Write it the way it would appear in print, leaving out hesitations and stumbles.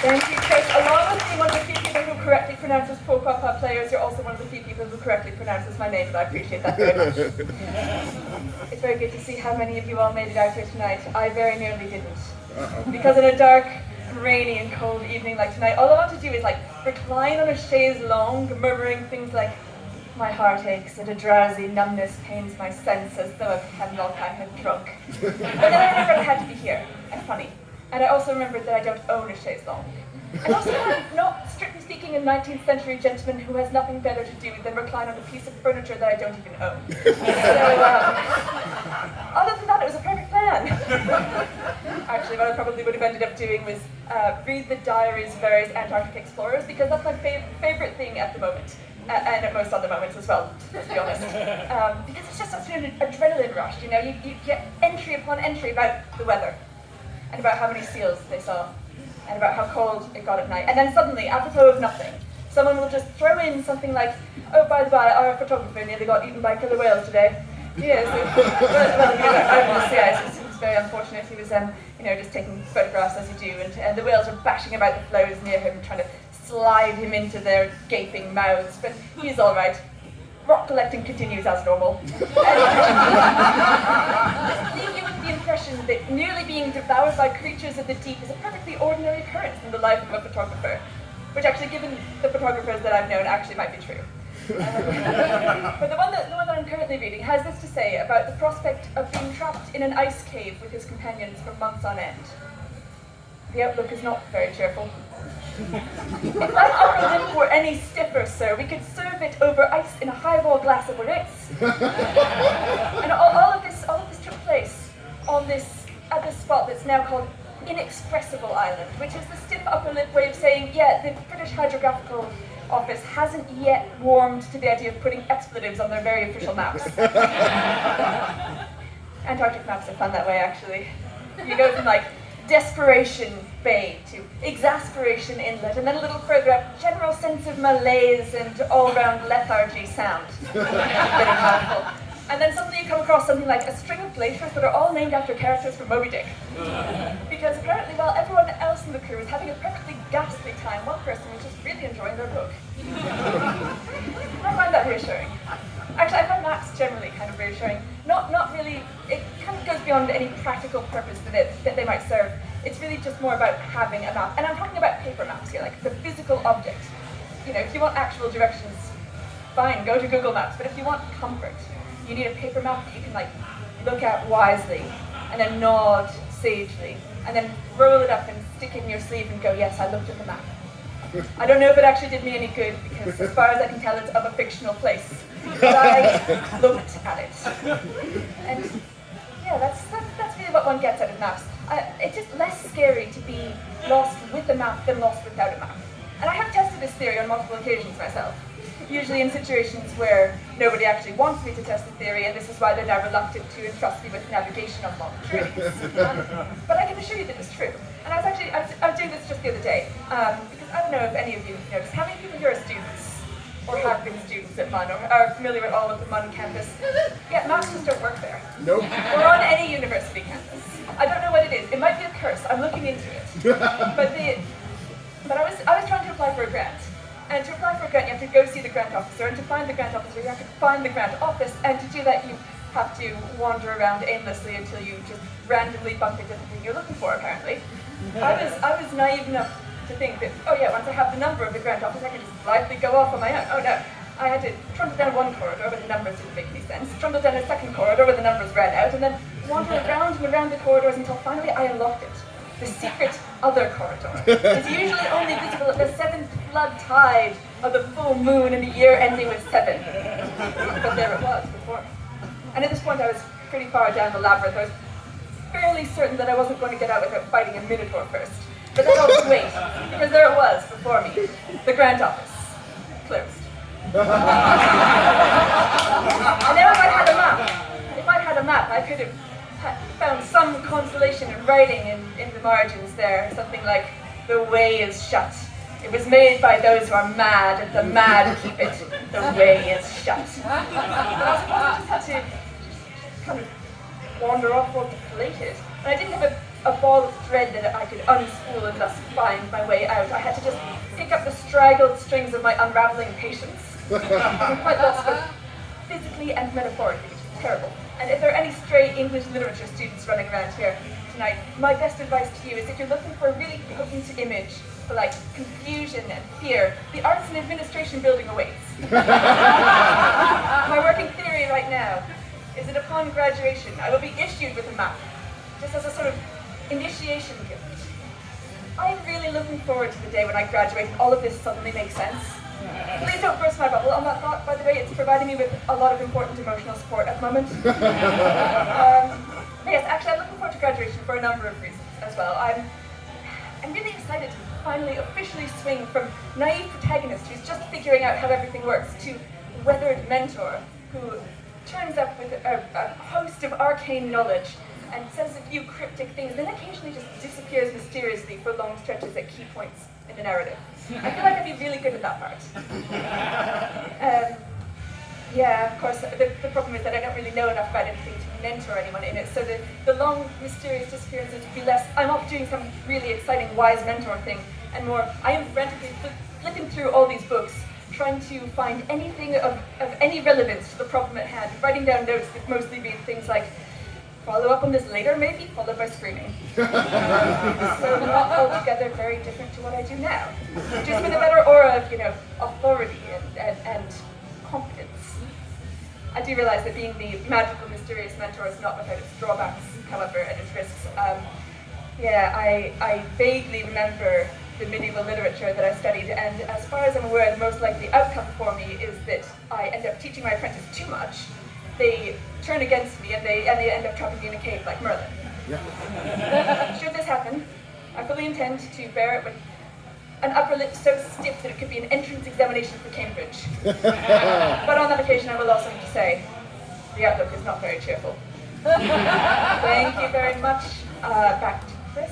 Thank you, Chris. Along with being one of the few people who correctly pronounces Papa players, you're also one of the few people who correctly pronounces my name, and I appreciate that very much. It's very good to see how many of you all made it out here tonight. I very nearly didn't. Because in a dark, rainy and cold evening like tonight, all I want to do is recline on a chaise longue, murmuring things like, my heart aches and a drowsy numbness pains my sense as though of hemlock I had drunk. But then I remembered I had to be here, and funny. And I also remembered that I don't own a chaise longue. And also I'm not, strictly speaking, a 19th century gentleman who has nothing better to do than recline on a piece of furniture that I don't even own. So, other than that, it was a perfect plan. Actually, what I probably would have ended up doing was read the diaries of various Antarctic explorers, because that's my favorite thing at the moment. And at most other moments as well, to be honest. Because it's just such an adrenaline rush, you know? You get entry upon entry about the weather, and about how many seals they saw, and about how cold it got at night. And then suddenly, apropos of nothing, someone will just throw in something like, oh, by the by, our photographer nearly got eaten by killer whales today. Yes, it was very unfortunate. He was, just taking photographs as you do, and the whales are bashing about the floes near him, trying to slide him into their gaping mouths, but he's all right. Rock collecting continues as normal. Leave you with the impression that nearly being devoured by creatures of the deep is a perfectly ordinary occurrence in the life of a photographer, which actually, given the photographers that I've known, actually might be true. But the one that I'm currently reading has this to say about the prospect of being trapped in an ice cave with his companions for months on end. The outlook is not very cheerful. If that upper lip were any stiffer, sir, we could serve it over ice in a highball glass of Ritz. And all of this took place at this spot that's now called Inexpressible Island, which is the stiff upper lip way of saying, yeah, the British Hydrographical Office hasn't yet warmed to the idea of putting expletives on their very official maps. Antarctic maps are fun that way, actually. You go from Desperation Bay to Exasperation Inlet, and then a little further up, general sense of malaise and all-round lethargy sound. Very powerful. And then suddenly you come across something like a string of glaciers that are all named after characters from Moby Dick. Because apparently while everyone else in the crew was having a perfectly ghastly time, one person was just really enjoying their book. I find that reassuring. Actually, I find maps generally kind of reassuring. Not really, it kind of goes beyond any practical purpose that they might serve. It's really just more about having a map. And I'm talking about paper maps here, like the physical object. You know, if you want actual directions, fine, go to Google Maps. But if you want comfort, you need a paper map that you can look at wisely, and then nod sagely, and then roll it up and stick it in your sleeve and go, yes, I looked at the map. I don't know if it actually did me any good, because as far as I can tell, it's of a fictional place. But I looked at it. And yeah, that's really what one gets out of maps. It's just less scary to be lost with a map than lost without a map. And I have tested this theory on multiple occasions myself. Usually in situations where nobody actually wants me to test the theory, and this is why they're now reluctant to entrust me with navigation on long journeys. But I can assure you that it's true. And I was doing this just the other day, because I don't know if any of you have noticed, how many people here are students, or have been students at MUN, or are familiar with all of the MUN campus? Yeah, maps just don't work there. Nope. Or on any university campus. I don't know what it is. It might be a curse. I'm looking into it. But I was trying to apply for a grant. And to apply for a grant, you have to go see the grant officer, and to find the grant officer, you have to find the grant office, and to do that, you have to wander around aimlessly until you just randomly bump into the thing you're looking for, apparently. I was naive enough to think that, oh yeah, once I have the number of the grant office, I can just blithely go off on my own. Oh no, I had to trundle down one corridor where the numbers didn't make any sense, trundle down a second corridor where the numbers ran out, and then wander around and around the corridors until finally I unlocked it. The secret other corridor is usually only visible at the 7th flood tide of the full moon in a year ending with 7. But there it was before me. And at this point I was pretty far down the labyrinth. I was fairly certain that I wasn't going to get out without fighting a minotaur first. But then I was wait, because there it was before me, the grant office, closed. And now if I had a map, I could have found some consolation in writing in the margins there, something like, the way is shut. It was made by those who are mad, and the mad keep it. The way is shut. But I suppose I just had to kind of wander off or deflate it. And I didn't have a a ball of thread that I could unspool and thus find my way out. I had to just pick up the straggled strings of my unraveling patience. I'm quite lost both physically and metaphorically, which is terrible. And if there are any stray English literature students running around here tonight, my best advice to you is if you're looking for a really potent image for like confusion and fear, the Arts and Administration building awaits. My working theory right now is that upon graduation, I will be issued with a map, just as a sort of initiation gift. I'm really looking forward to the day when I graduate and all of this suddenly makes sense. Please don't burst my bubble on that thought, by the way. It's providing me with a lot of important emotional support at the moment. Yes, actually, I'm looking forward to graduation for a number of reasons as well. I'm really excited to finally officially swing from naive protagonist who's just figuring out how everything works to weathered mentor who turns up with a host of arcane knowledge and says a few cryptic things, then occasionally just disappears mysteriously for long stretches at key points in the narrative. I feel like I'd be really good at that part. Yeah, of course, the problem is that I don't really know enough about anything to mentor anyone in it, so the long, mysterious disappearances would be less, I'm off doing some really exciting wise mentor thing, and more, I am frantically flipping through all these books, trying to find anything of any relevance to the problem at hand, writing down notes that mostly read things like, follow up on this later maybe, followed by screaming. So not altogether very different to what I do now, just with a better aura of, authority and competence. I do realize that being the magical, mysterious mentor is not without its drawbacks, however, and its risks. I vaguely remember the medieval literature that I studied, and as far as I'm aware, the most likely outcome for me is that I end up teaching my apprentice too much. They turn against me, and they end up trapping me in a cave like Merlin. Yeah. Should this happen, I fully intend to bear it with an upper lip so stiff that it could be an entrance examination for Cambridge. But on that occasion, I will also have to say, the outlook is not very cheerful. Thank you very much. Back to Chris.